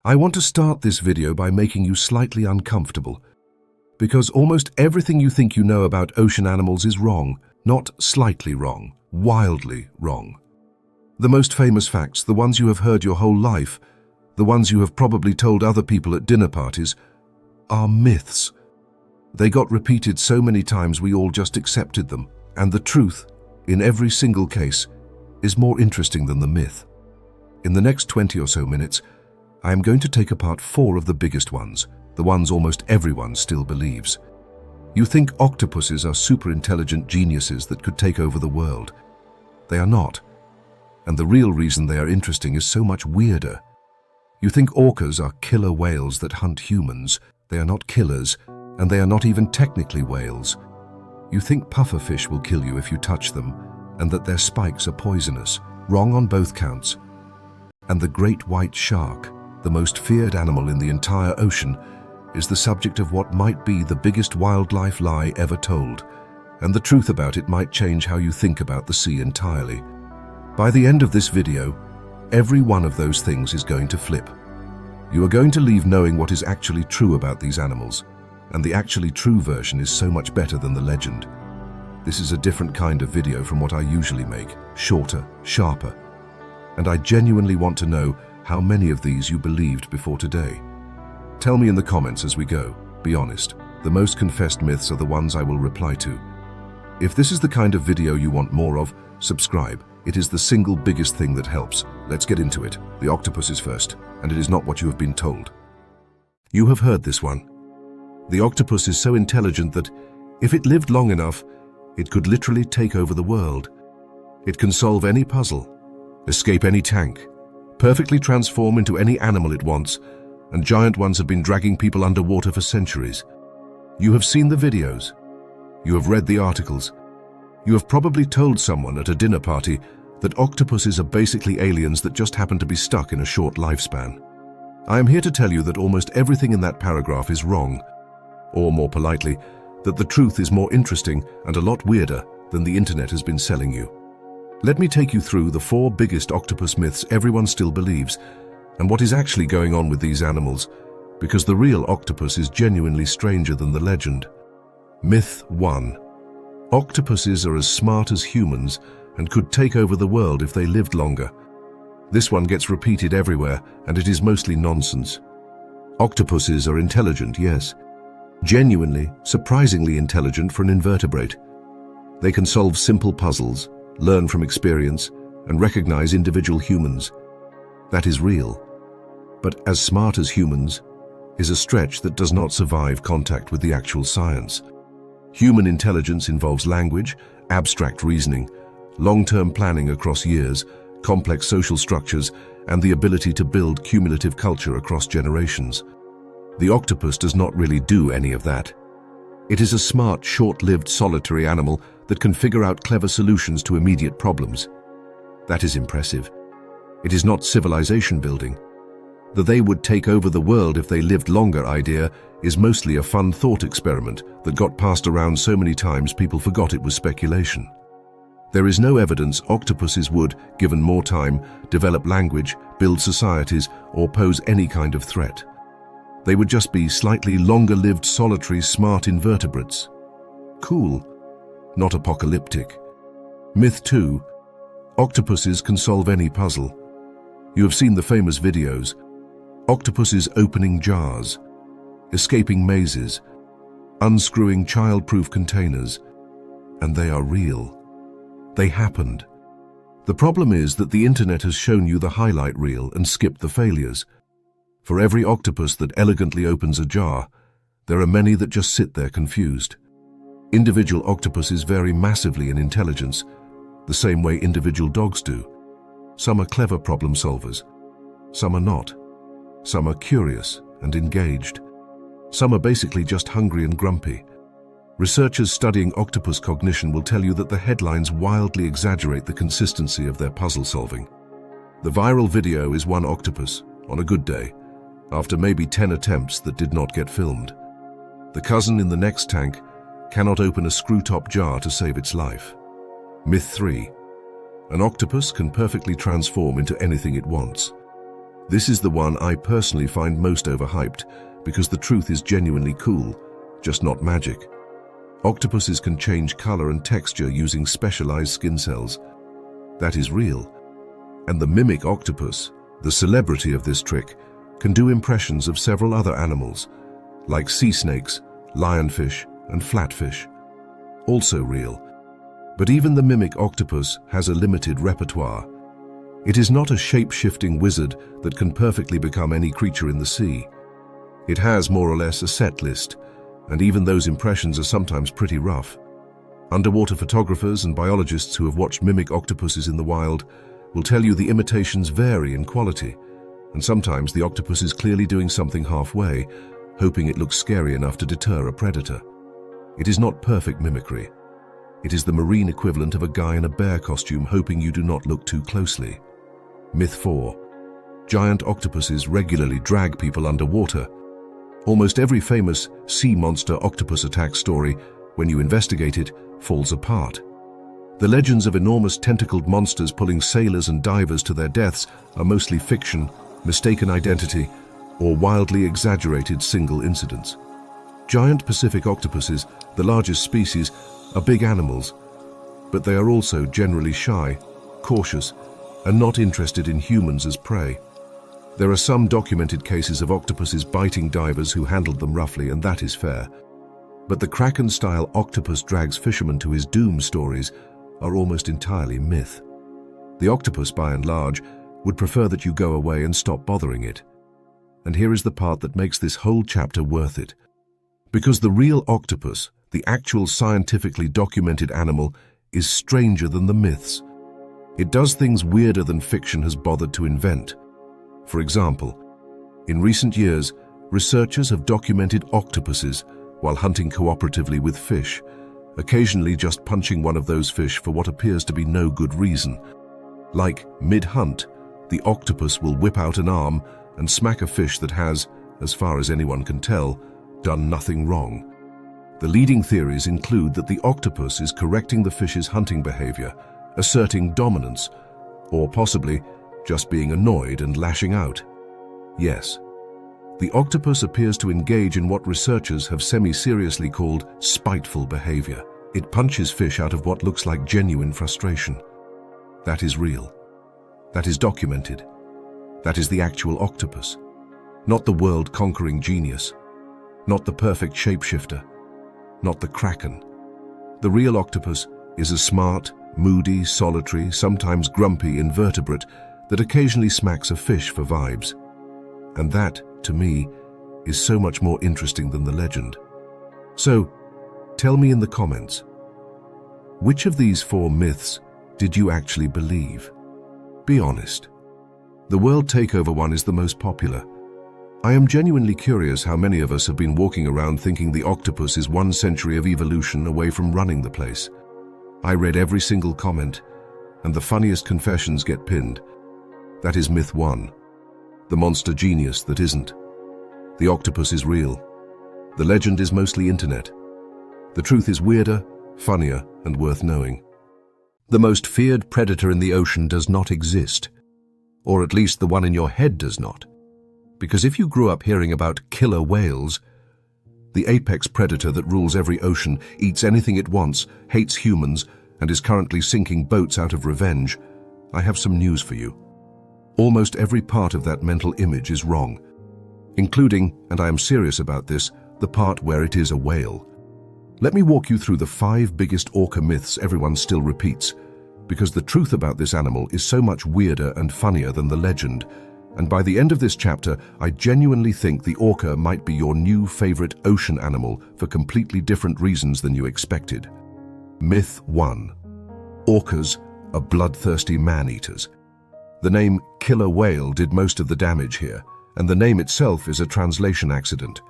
I want to start this video by making you slightly uncomfortable, because almost everything you think you know about ocean animals is wrong, not slightly wrong, wildly wrong. The most famous facts, the ones you have heard your whole life, the ones you have probably told other people at dinner parties, are myths. They got repeated so many times we all just accepted them, and the truth, in every single case, is more interesting than the myth. In the next 20 or so minutes, I am going to take apart 4 of the biggest ones, the ones almost everyone still believes. You think octopuses are super intelligent geniuses that could take over the world. They are not. And the real reason they are interesting is so much weirder. You think orcas are killer whales that hunt humans. They are not killers, and they are not even technically whales. You think pufferfish will kill you if you touch them, and that their spikes are poisonous. Wrong on both counts. And the great white shark, the most feared animal in the entire ocean, is the subject of what might be the biggest wildlife lie ever told, and the truth about it might change how you think about the sea entirely. By the end of this video, every one of those things is going to flip. You are going to leave knowing what is actually true about these animals, and the actually true version is so much better than the legend. This is a different kind of video from what I usually make, shorter, sharper, and I genuinely want to know how many of these you believed before today. Tell me in the comments as we go. Be honest. The most confessed myths are the ones I will reply to. If this is the kind of video you want more of, subscribe. It is the single biggest thing that helps. Let's get into it. The octopus is first, and it is not what you have been told. You have heard this one. The octopus is so intelligent that, if it lived long enough, it could literally take over the world. It can solve any puzzle, escape any tank, perfectly transform into any animal it wants, and giant ones have been dragging people underwater for centuries. You have seen the videos. You have read the articles. You have probably told someone at a dinner party that octopuses are basically aliens that just happen to be stuck in a short lifespan. I am here to tell you that almost everything in that paragraph is wrong, or more politely, that the truth is more interesting and a lot weirder than the internet has been selling you. Let me take you through the 4 biggest octopus myths everyone still believes, and what is actually going on with these animals, because the real octopus is genuinely stranger than the legend. Myth 1. Octopuses are as smart as humans and could take over the world if they lived longer. This one gets repeated everywhere, and it is mostly nonsense. Octopuses are intelligent, yes. Genuinely, surprisingly intelligent for an invertebrate. They can solve simple puzzles, learn from experience, and recognize individual humans. That is real. But as smart as humans is a stretch that does not survive contact with the actual science. Human intelligence involves language, abstract reasoning, long-term planning across years, complex social structures, and the ability to build cumulative culture across generations. The octopus does not really do any of that. It is a smart, short-lived, solitary animal that can figure out clever solutions to immediate problems. That is impressive. It is not civilization building. The "they would take over the world if they lived longer" idea is mostly a fun thought experiment that got passed around so many times people forgot it was speculation. There is no evidence octopuses would, given more time, develop language, build societies, or pose any kind of threat. They would just be slightly longer-lived, solitary, smart invertebrates. Cool. Not apocalyptic. Myth 2. Octopuses can solve any puzzle. You have seen the famous videos. Octopuses opening jars, escaping mazes, unscrewing child-proof containers. And they are real. They happened. The problem is that the internet has shown you the highlight reel and skipped the failures. For every octopus that elegantly opens a jar, there are many that just sit there confused. Individual octopuses vary massively in intelligence, the same way individual dogs do. Some are clever problem solvers. Some are not. Some are curious and engaged. Some are basically just hungry and grumpy. Researchers studying octopus cognition will tell you that the headlines wildly exaggerate the consistency of their puzzle solving. The viral video is one octopus, on a good day, after maybe 10 attempts that did not get filmed. The cousin in the next tank cannot open a screw-top jar to save its life. Myth 3. An octopus can perfectly transform into anything it wants. This is the one I personally find most overhyped, because the truth is genuinely cool, just not magic. Octopuses can change color and texture using specialized skin cells. That is real. And the mimic octopus, the celebrity of this trick, can do impressions of several other animals, like sea snakes, lionfish, and flatfish. Also real. But even the mimic octopus has a limited repertoire. It is not a shape-shifting wizard that can perfectly become any creature in the sea. It has more or less a set list, and even those impressions are sometimes pretty rough. Underwater photographers and biologists who have watched mimic octopuses in the wild will tell you the imitations vary in quality, and sometimes the octopus is clearly doing something halfway, hoping it looks scary enough to deter a predator. It is not perfect mimicry. It is the marine equivalent of a guy in a bear costume hoping you do not look too closely. Myth 4. Giant octopuses regularly drag people underwater. Almost every famous sea monster octopus attack story, when you investigate it, falls apart. The legends of enormous tentacled monsters pulling sailors and divers to their deaths are mostly fiction, mistaken identity, or wildly exaggerated single incidents. Giant Pacific octopuses, the largest species, are big animals, but they are also generally shy, cautious, and not interested in humans as prey. There are some documented cases of octopuses biting divers who handled them roughly, and that is fair. But the Kraken-style octopus drags fishermen to his doom stories are almost entirely myth. The octopus, by and large, would prefer that you go away and stop bothering it. And here is the part that makes this whole chapter worth it. Because the real octopus, the actual scientifically documented animal, is stranger than the myths. It does things weirder than fiction has bothered to invent. For example, in recent years, researchers have documented octopuses while hunting cooperatively with fish, occasionally just punching one of those fish for what appears to be no good reason. Like mid-hunt, the octopus will whip out an arm and smack a fish that has, as far as anyone can tell, done nothing wrong. The leading theories include that the octopus is correcting the fish's hunting behavior, asserting dominance, or possibly just being annoyed and lashing out. Yes, the octopus appears to engage in what researchers have semi-seriously called spiteful behavior. It punches fish out of what looks like genuine frustration. That is real. That is documented. That is the actual octopus. Not the world-conquering genius. Not the perfect shapeshifter. Not the Kraken. The real octopus is a smart, moody, solitary, sometimes grumpy invertebrate that occasionally smacks a fish for vibes. And that, to me, is so much more interesting than the legend. So, tell me in the comments, which of these 4 myths did you actually believe? Be honest. The World Takeover one is the most popular. I am genuinely curious how many of us have been walking around thinking the octopus is 1 century of evolution away from running the place. I read every single comment, and the funniest confessions get pinned. That is myth 1. The monster genius that isn't. The octopus is real. The legend is mostly internet. The truth is weirder, funnier, and worth knowing. The most feared predator in the ocean does not exist. Or at least the one in your head does not. Because if you grew up hearing about killer whales, the apex predator that rules every ocean, eats anything it wants, hates humans, and is currently sinking boats out of revenge, I have some news for you. Almost every part of that mental image is wrong, including, and I am serious about this, the part where it is a whale. Let me walk you through the 5 biggest orca myths everyone still repeats, because the truth about this animal is so much weirder and funnier than the legend, and by the end of this chapter, I genuinely think the orca might be your new favorite ocean animal for completely different reasons than you expected. Myth 1. Orcas are bloodthirsty man-eaters. The name killer whale did most of the damage here, and the name itself is a translation accident.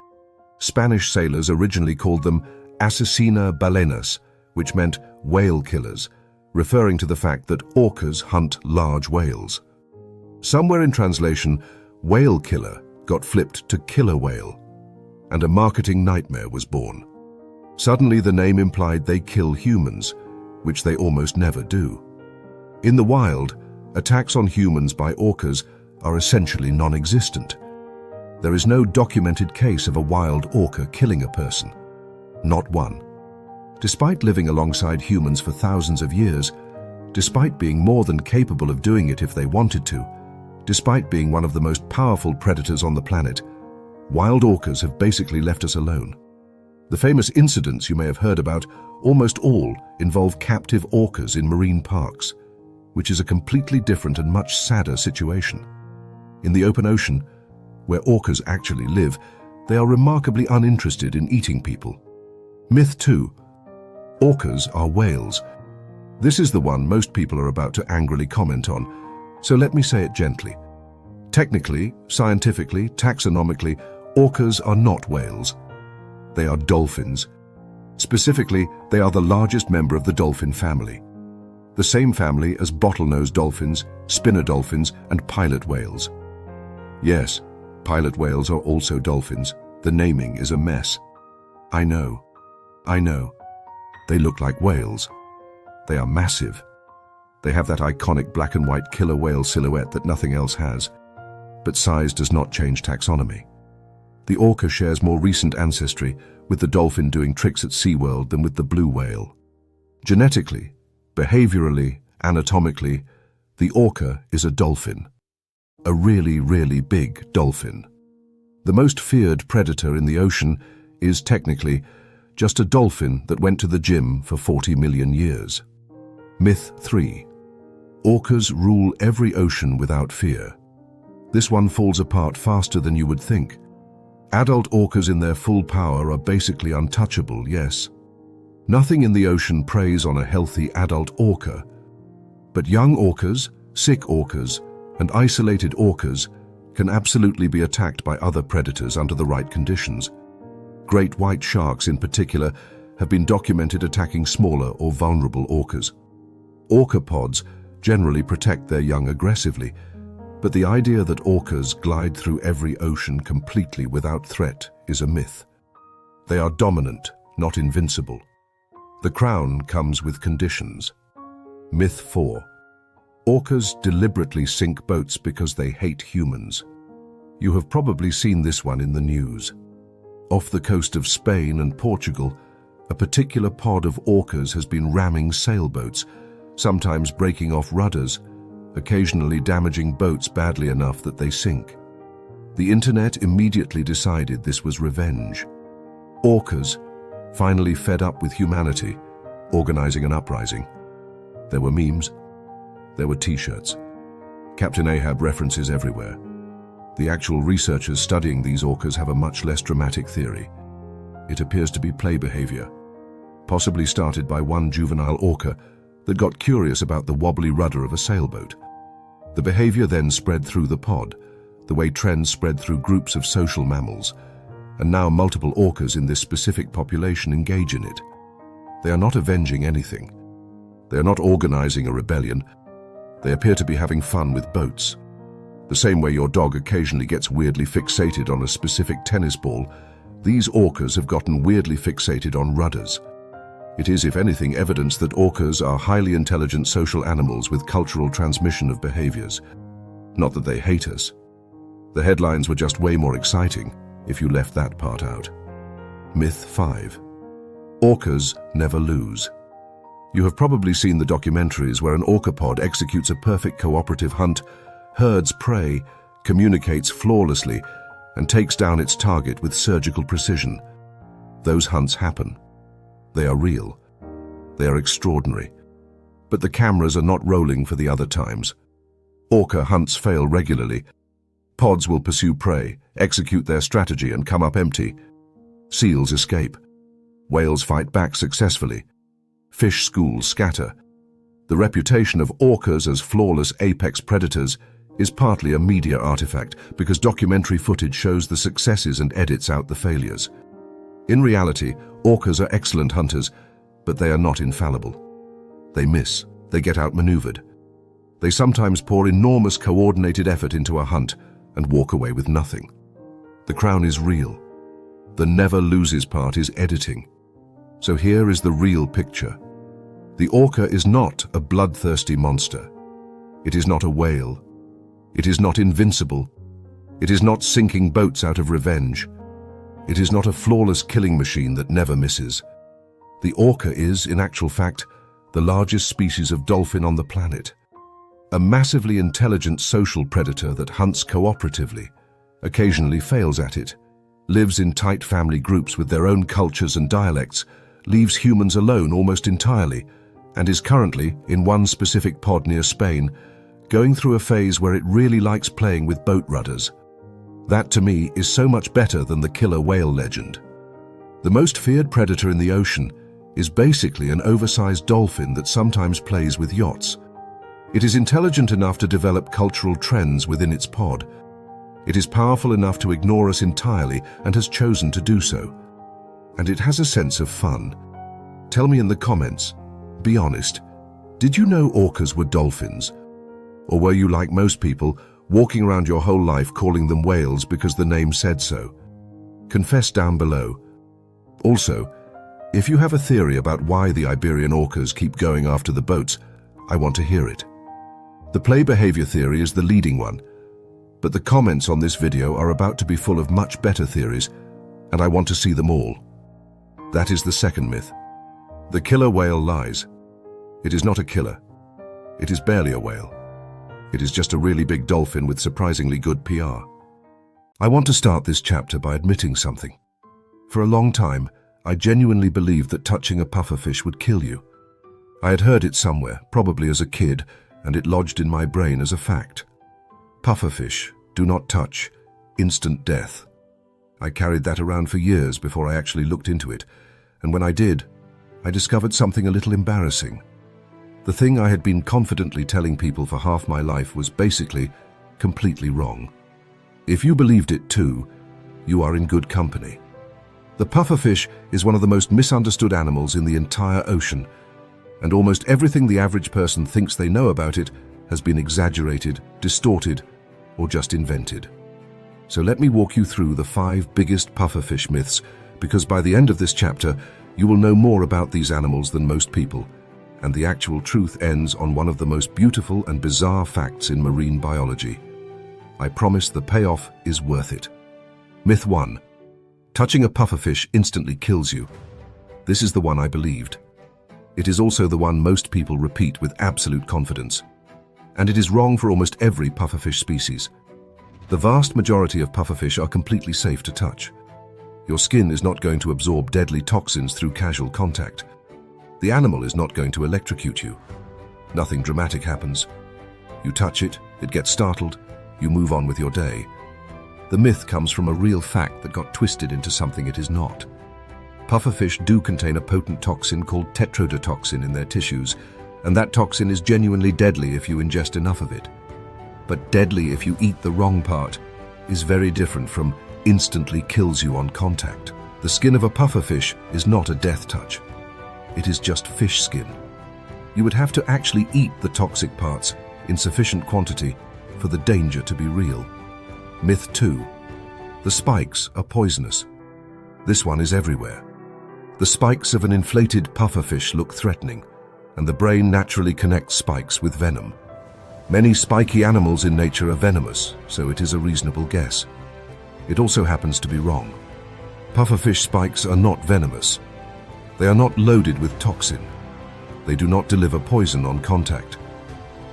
Spanish sailors originally called them asesina balenas, which meant whale killers, referring to the fact that orcas hunt large whales. Somewhere in translation, whale killer got flipped to killer whale, and a marketing nightmare was born. Suddenly the name implied they kill humans, which they almost never do. In the wild, attacks on humans by orcas are essentially non-existent. There is no documented case of a wild orca killing a person. Not one. Despite living alongside humans for thousands of years, despite being more than capable of doing it if they wanted to, despite being one of the most powerful predators on the planet, wild orcas have basically left us alone. The famous incidents you may have heard about almost all involve captive orcas in marine parks, which is a completely different and much sadder situation. In the open ocean, where orcas actually live, they are remarkably uninterested in eating people. Myth 2. Orcas are whales. This is the one most people are about to angrily comment on, so let me say it gently. Technically, scientifically, taxonomically, orcas are not whales. They are dolphins. Specifically, they are the largest member of the dolphin family. The same family as bottlenose dolphins, spinner dolphins, and pilot whales. Yes, pilot whales are also dolphins. The naming is a mess. I know. They look like whales. They are massive. They have that iconic black and white killer whale silhouette that nothing else has. But size does not change taxonomy. The orca shares more recent ancestry, with the dolphin doing tricks at SeaWorld than with the blue whale. Genetically, behaviorally, anatomically, the orca is a dolphin. A really, really big dolphin. The most feared predator in the ocean is technically just a dolphin that went to the gym for 40 million years. Myth 3. Orcas rule every ocean without fear. This one falls apart faster than you would think. Adult orcas in their full power are basically untouchable, yes. Nothing in the ocean preys on a healthy adult orca. But young orcas, sick orcas, and isolated orcas can absolutely be attacked by other predators under the right conditions. Great white sharks in particular have been documented attacking smaller or vulnerable orcas. Orca pods generally protect their young aggressively, but the idea that orcas glide through every ocean completely without threat is a myth. They are dominant, not invincible. The crown comes with conditions. Myth 4. Orcas deliberately sink boats because they hate humans. You have probably seen this one in the news. Off the coast of Spain and Portugal, a particular pod of orcas has been ramming sailboats, sometimes breaking off rudders, occasionally damaging boats badly enough that they sink. The internet immediately decided this was revenge. Orcas, finally fed up with humanity, organizing an uprising. There were memes. There were t-shirts. Captain Ahab references everywhere. The actual researchers studying these orcas have a much less dramatic theory. It appears to be play behavior, possibly started by one juvenile orca that got curious about the wobbly rudder of a sailboat. The behavior then spread through the pod, the way trends spread through groups of social mammals, and now multiple orcas in this specific population engage in it. They are not avenging anything. They are not organizing a rebellion. They appear to be having fun with boats. The same way your dog occasionally gets weirdly fixated on a specific tennis ball, these orcas have gotten weirdly fixated on rudders. It is, if anything, evidence that orcas are highly intelligent social animals with cultural transmission of behaviors. Not that they hate us. The headlines were just way more exciting if you left that part out. Myth 5. Orcas never lose. You have probably seen the documentaries where an orca pod executes a perfect cooperative hunt, herds prey, communicates flawlessly, and takes down its target with surgical precision. Those hunts happen. They are real. They are extraordinary. But the cameras are not rolling for the other times. Orca hunts fail regularly. Pods will pursue prey, execute their strategy, and come up empty. Seals escape. Whales fight back successfully. Fish schools scatter. The reputation of orcas as flawless apex predators is partly a media artifact because documentary footage shows the successes and edits out the failures. In reality, orcas are excellent hunters, but they are not infallible. They miss. They get outmaneuvered. They sometimes pour enormous coordinated effort into a hunt and walk away with nothing. The crown is real. The never loses part is editing. So here is the real picture. The orca is not a bloodthirsty monster. It is not a whale. It is not invincible. It is not sinking boats out of revenge. It is not a flawless killing machine that never misses. The orca is, in actual fact, the largest species of dolphin on the planet. A massively intelligent social predator that hunts cooperatively, occasionally fails at it, lives in tight family groups with their own cultures and dialects, leaves humans alone almost entirely, and is currently in one specific pod near Spain, going through a phase where it really likes playing with boat rudders. That, to me, is so much better than the killer whale legend. The most feared predator in the ocean is basically an oversized dolphin that sometimes plays with yachts. It is intelligent enough to develop cultural trends within its pod. It is powerful enough to ignore us entirely and has chosen to do so. And it has a sense of fun. Tell me in the comments, be honest, did you know orcas were dolphins? Or were you, like most people, walking around your whole life calling them whales because the name said so? Confess down below. Also, if you have a theory about why the Iberian orcas keep going after the boats, I want to hear it. The play behavior theory is the leading one, but the comments on this video are about to be full of much better theories, and I want to see them all. That is the second myth. The killer whale lies. It is not a killer. It is barely a whale. It is just a really big dolphin with surprisingly good PR. I want to start this chapter by admitting something. For a long time, I genuinely believed that touching a pufferfish would kill you. I had heard it somewhere, probably as a kid, and it lodged in my brain as a fact. Pufferfish, do not touch, instant death. I carried that around for years before I actually looked into it, and when I did, I discovered something a little embarrassing. The thing I had been confidently telling people for half my life was basically completely wrong. If you believed it too, you are in good company. The pufferfish is one of the most misunderstood animals in the entire ocean, and almost everything the average person thinks they know about it has been exaggerated, distorted, or just invented. So let me walk you through the 5 biggest pufferfish myths, because by the end of this chapter, you will know more about these animals than most people, and the actual truth ends on one of the most beautiful and bizarre facts in marine biology. I promise the payoff is worth it. Myth 1. Touching a pufferfish instantly kills you. This is the one I believed. It is also the one most people repeat with absolute confidence. And it is wrong for almost every pufferfish species. The vast majority of pufferfish are completely safe to touch. Your skin is not going to absorb deadly toxins through casual contact. The animal is not going to electrocute you. Nothing dramatic happens. You touch it, it gets startled, you move on with your day. The myth comes from a real fact that got twisted into something it is not. Pufferfish do contain a potent toxin called tetrodotoxin in their tissues, and that toxin is genuinely deadly if you ingest enough of it. But deadly if you eat the wrong part is very different from instantly kills you on contact. The skin of a pufferfish is not a death touch. It is just fish skin. You would have to actually eat the toxic parts in sufficient quantity for the danger to be real. Myth 2. The spikes are poisonous. This one is everywhere. The spikes of an inflated pufferfish look threatening, and the brain naturally connects spikes with venom. Many spiky animals in nature are venomous, so it is a reasonable guess. It also happens to be wrong. Pufferfish spikes are not venomous. They are not loaded with toxin. They do not deliver poison on contact.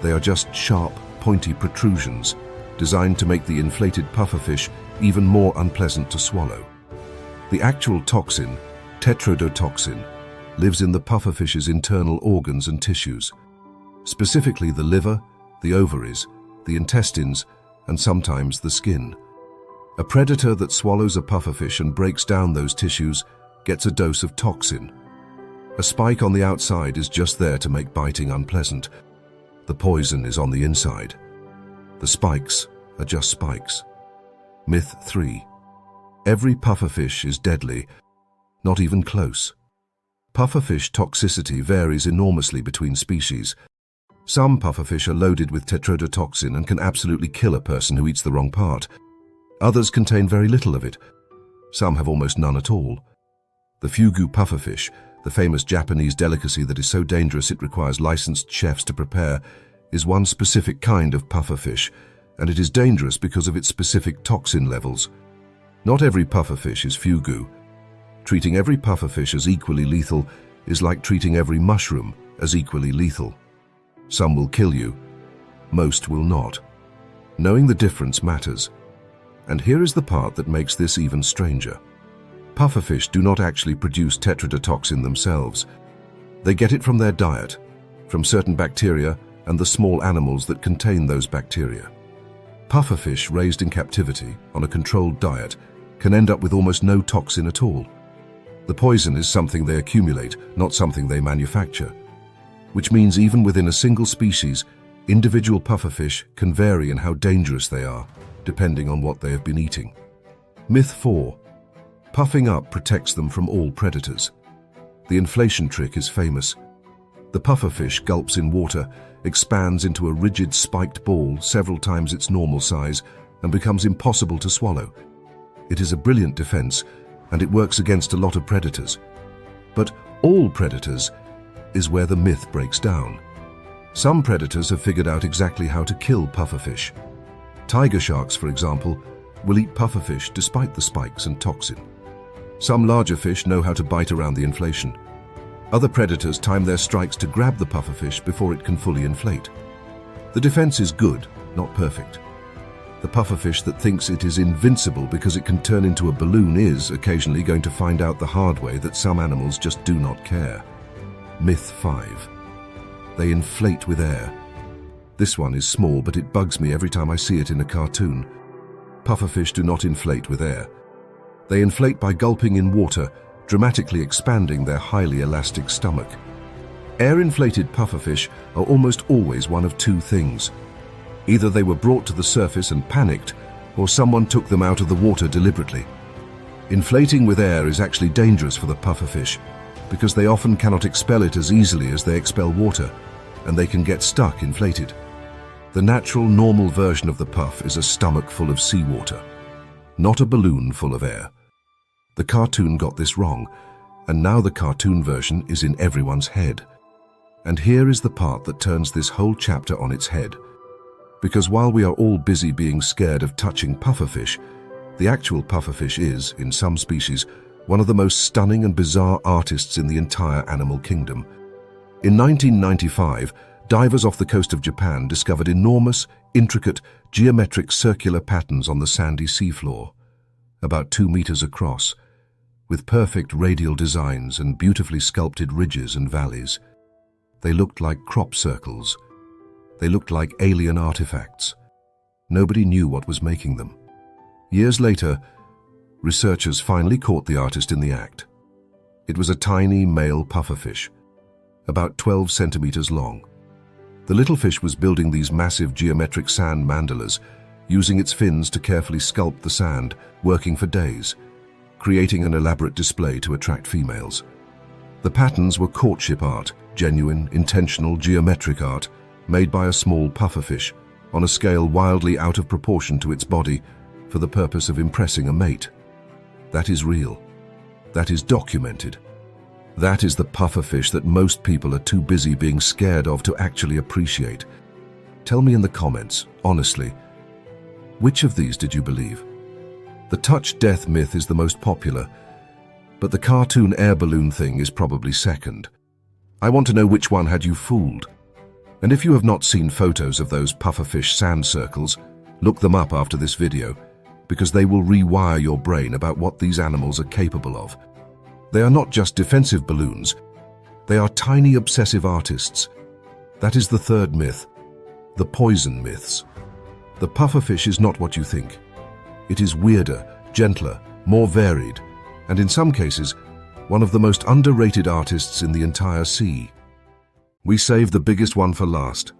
They are just sharp, pointy protrusions designed to make the inflated pufferfish even more unpleasant to swallow. The actual toxin, tetrodotoxin, lives in the pufferfish's internal organs and tissues, specifically the liver, the ovaries, the intestines, and sometimes the skin. A predator that swallows a pufferfish and breaks down those tissues gets a dose of toxin. A spike on the outside is just there to make biting unpleasant. The poison is on the inside. The spikes are just spikes. Myth 3. Every pufferfish is deadly, not even close. Pufferfish toxicity varies enormously between species. Some pufferfish are loaded with tetrodotoxin and can absolutely kill a person who eats the wrong part. Others contain very little of it. Some have almost none at all. The fugu pufferfish, the famous Japanese delicacy that is so dangerous it requires licensed chefs to prepare, is one specific kind of pufferfish, and it is dangerous because of its specific toxin levels. Not every pufferfish is fugu. Treating every pufferfish as equally lethal is like treating every mushroom as equally lethal. Some will kill you, most will not. Knowing the difference matters. And here is the part that makes this even stranger. Pufferfish do not actually produce tetrodotoxin themselves. They get it from their diet, from certain bacteria and the small animals that contain those bacteria. Pufferfish raised in captivity on a controlled diet can end up with almost no toxin at all. The poison is something they accumulate, not something they manufacture, which means even within a single species, individual pufferfish can vary in how dangerous they are, depending on what they have been eating. Myth 4. Puffing up protects them from all predators. The inflation trick is famous. The pufferfish gulps in water, expands into a rigid spiked ball several times its normal size, and becomes impossible to swallow. It is a brilliant defense, and it works against a lot of predators. But all predators is where the myth breaks down. Some predators have figured out exactly how to kill pufferfish. Tiger sharks, for example, will eat pufferfish despite the spikes and toxin. Some larger fish know how to bite around the inflation. Other predators time their strikes to grab the pufferfish before it can fully inflate. The defense is good, not perfect. The pufferfish that thinks it is invincible because it can turn into a balloon is occasionally going to find out the hard way that some animals just do not care. Myth 5. They inflate with air. This one is small, but it bugs me every time I see it in a cartoon. Pufferfish do not inflate with air. They inflate by gulping in water, dramatically expanding their highly elastic stomach. Air-inflated pufferfish are almost always one of two things. Either they were brought to the surface and panicked, or someone took them out of the water deliberately. Inflating with air is actually dangerous for the pufferfish, because they often cannot expel it as easily as they expel water, and they can get stuck inflated. The natural, normal version of the puff is a stomach full of seawater, not a balloon full of air. The cartoon got this wrong, and now the cartoon version is in everyone's head. And here is the part that turns this whole chapter on its head. Because while we are all busy being scared of touching pufferfish, the actual pufferfish is, in some species, one of the most stunning and bizarre artists in the entire animal kingdom. In 1995, divers off the coast of Japan discovered enormous, intricate, geometric circular patterns on the sandy seafloor, about 2 meters across, with perfect radial designs and beautifully sculpted ridges and valleys. They looked like crop circles. They looked like alien artifacts. Nobody knew what was making them. Years later, researchers finally caught the artist in the act. It was a tiny male pufferfish, about 12 centimeters long. The little fish was building these massive geometric sand mandalas, using its fins to carefully sculpt the sand, working for days, creating an elaborate display to attract females. The patterns were courtship art, genuine, intentional, geometric art, made by a small pufferfish, on a scale wildly out of proportion to its body, for the purpose of impressing a mate. That is real. That is documented. That is the pufferfish that most people are too busy being scared of to actually appreciate. Tell me in the comments, honestly, which of these did you believe? The touch death myth is the most popular, but the cartoon air balloon thing is probably second. I want to know which one had you fooled. And if you have not seen photos of those pufferfish sand circles, look them up after this video, because they will rewire your brain about what these animals are capable of. They are not just defensive balloons. They are tiny obsessive artists. That is the third myth, the poison myths. The pufferfish is not what you think. It is weirder, gentler, more varied, and in some cases, one of the most underrated artists in the entire sea. We save the biggest one for last.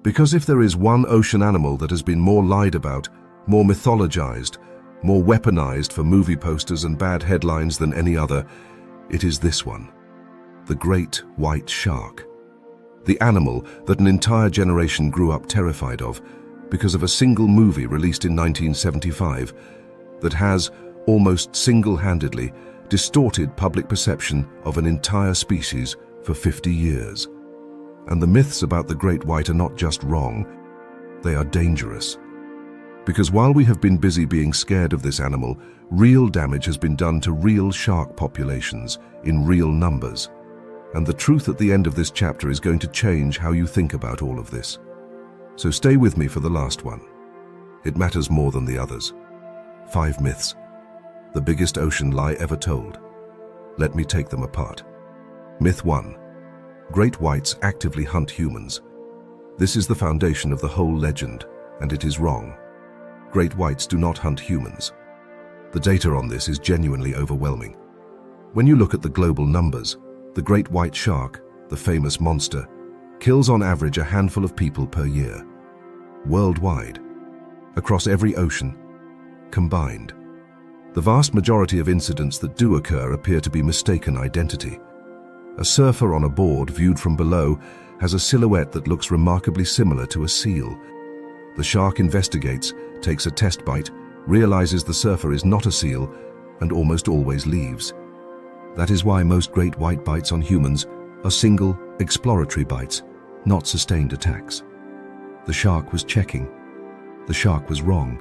Because if there is one ocean animal that has been more lied about, more mythologized, more weaponized for movie posters and bad headlines than any other, it is this one. The great white shark. The animal that an entire generation grew up terrified of because of a single movie released in 1975 that has, almost single-handedly, distorted public perception of an entire species for 50 years. And the myths about the great white are not just wrong, they are dangerous. Because while we have been busy being scared of this animal, real damage has been done to real shark populations in real numbers. And the truth at the end of this chapter is going to change how you think about all of this. So stay with me for the last one. It matters more than the others. 5 myths. The biggest ocean lie ever told. Let me take them apart. Myth 1. Great whites actively hunt humans. This is the foundation of the whole legend, and it is wrong. Great whites do not hunt humans. The data on this is genuinely overwhelming. When you look at the global numbers, the great white shark, the famous monster, kills on average a handful of people per year. Worldwide. Across every ocean. Combined. The vast majority of incidents that do occur appear to be mistaken identity. A surfer on a board viewed from below has a silhouette that looks remarkably similar to a seal. The shark investigates, takes a test bite, realizes the surfer is not a seal, and almost always leaves. That is why most great white bites on humans are single, exploratory bites, not sustained attacks. The shark was checking. The shark was wrong.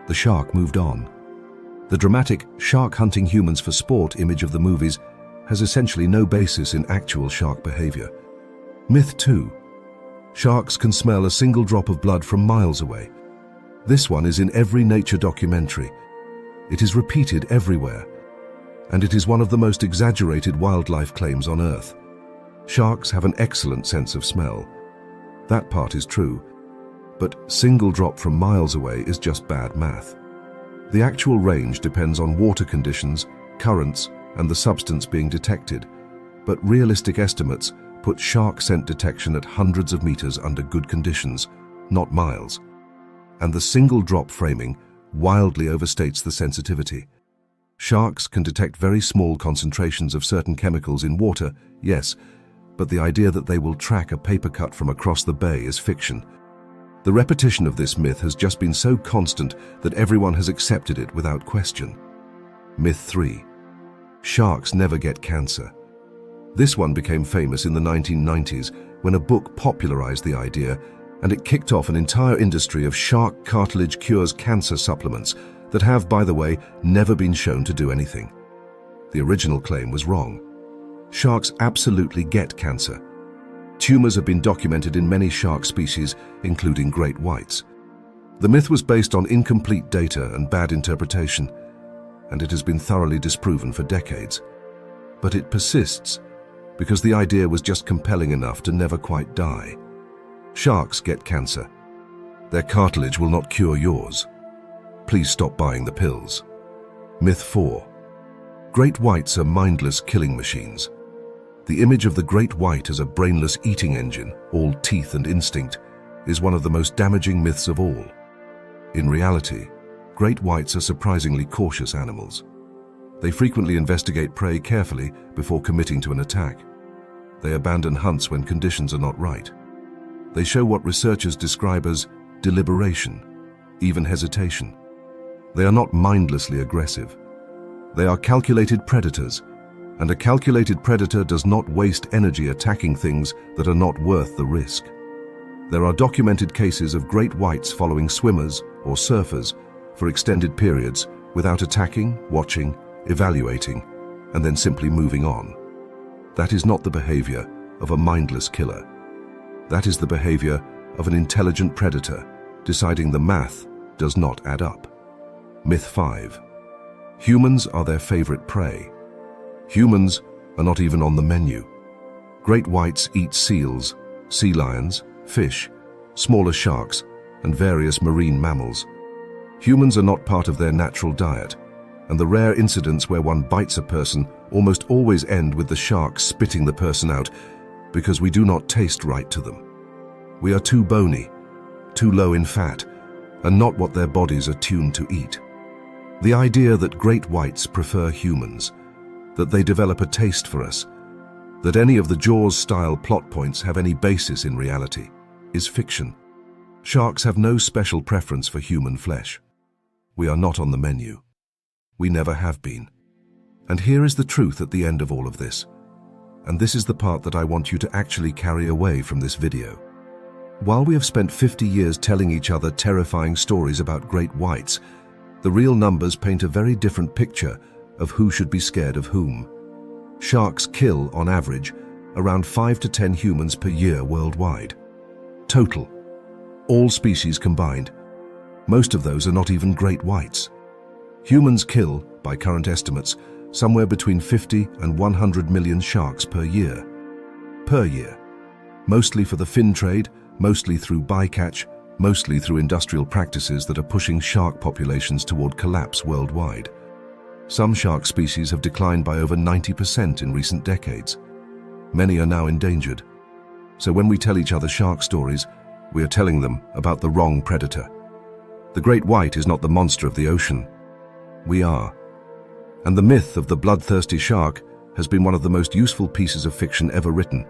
The shark moved on. The dramatic shark hunting humans for sport image of the movies has essentially no basis in actual shark behavior. Myth 2. Sharks can smell a single drop of blood from miles away. This one is in every nature documentary. It is repeated everywhere, and it is one of the most exaggerated wildlife claims on Earth. Sharks have an excellent sense of smell. That part is true, but single drop from miles away is just bad math. The actual range depends on water conditions, currents, and the substance being detected, but realistic estimates put shark scent detection at hundreds of meters under good conditions, not miles. And the single drop framing wildly overstates the sensitivity. Sharks can detect very small concentrations of certain chemicals in water, yes, but the idea that they will track a paper cut from across the bay is fiction. The repetition of this myth has just been so constant that everyone has accepted it without question. Myth 3. Sharks never get cancer. This one became famous in the 1990s when a book popularized the idea, and it kicked off an entire industry of shark cartilage cures cancer supplements that have, by the way, never been shown to do anything. The original claim was wrong. Sharks absolutely get cancer. Tumors have been documented in many shark species, including great whites. The myth was based on incomplete data and bad interpretation, and it has been thoroughly disproven for decades. But it persists because the idea was just compelling enough to never quite die. Sharks get cancer. Their cartilage will not cure yours. Please stop buying the pills. Myth 4. Great whites are mindless killing machines. The image of the great white as a brainless eating engine, all teeth and instinct, is one of the most damaging myths of all. In reality, great whites are surprisingly cautious animals. They frequently investigate prey carefully before committing to an attack. They abandon hunts when conditions are not right. They show what researchers describe as deliberation, even hesitation. They are not mindlessly aggressive. They are calculated predators, and a calculated predator does not waste energy attacking things that are not worth the risk. There are documented cases of great whites following swimmers or surfers for extended periods without attacking, watching, evaluating, and then simply moving on. That is not the behavior of a mindless killer. That is the behavior of an intelligent predator deciding the math does not add up. Myth 5. Humans are their favorite prey. Humans are not even on the menu. Great whites eat seals, sea lions, fish, smaller sharks, and various marine mammals. Humans are not part of their natural diet, and the rare incidents where one bites a person almost always end with the shark spitting the person out because we do not taste right to them. We are too bony, too low in fat, and not what their bodies are tuned to eat. The idea that great whites prefer humans, that they develop a taste for us, that any of the Jaws-style plot points have any basis in reality, is fiction. Sharks have no special preference for human flesh. We are not on the menu. We never have been. And here is the truth at the end of all of this. And this is the part that I want you to actually carry away from this video. While we have spent 50 years telling each other terrifying stories about great whites, the real numbers paint a very different picture of who should be scared of whom. Sharks kill, on average, around 5 to 10 humans per year worldwide. Total. All species combined. Most of those are not even great whites. Humans kill, by current estimates, somewhere between 50 and 100 million sharks per year. Per year. Mostly for the fin trade, mostly through bycatch, mostly through industrial practices that are pushing shark populations toward collapse worldwide. Some shark species have declined by over 90% in recent decades. Many are now endangered. So when we tell each other shark stories, we are telling them about the wrong predator. The great white is not the monster of the ocean. We are. And the myth of the bloodthirsty shark has been one of the most useful pieces of fiction ever written,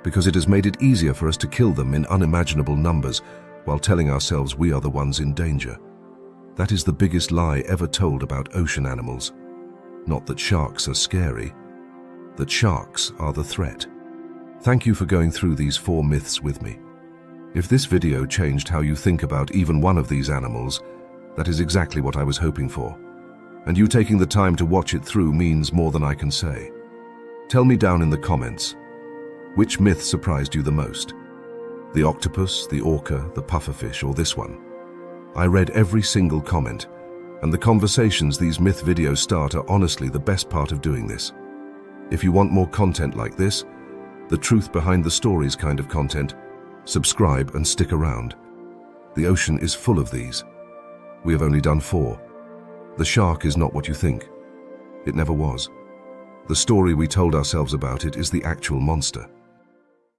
because it has made it easier for us to kill them in unimaginable numbers while telling ourselves we are the ones in danger. That is the biggest lie ever told about ocean animals. Not that sharks are scary, that sharks are the threat. Thank you for going through these 4 myths with me. If this video changed how you think about even one of these animals, that is exactly what I was hoping for. And you taking the time to watch it through means more than I can say. Tell me down in the comments, which myth surprised you the most? The octopus, the orca, the pufferfish, or this one? I read every single comment, and the conversations these myth videos start are honestly the best part of doing this. If you want more content like this, the truth behind the stories kind of content, subscribe and stick around. The ocean is full of these. We have only done 4. The shark is not what you think. It never was. The story we told ourselves about it is the actual monster.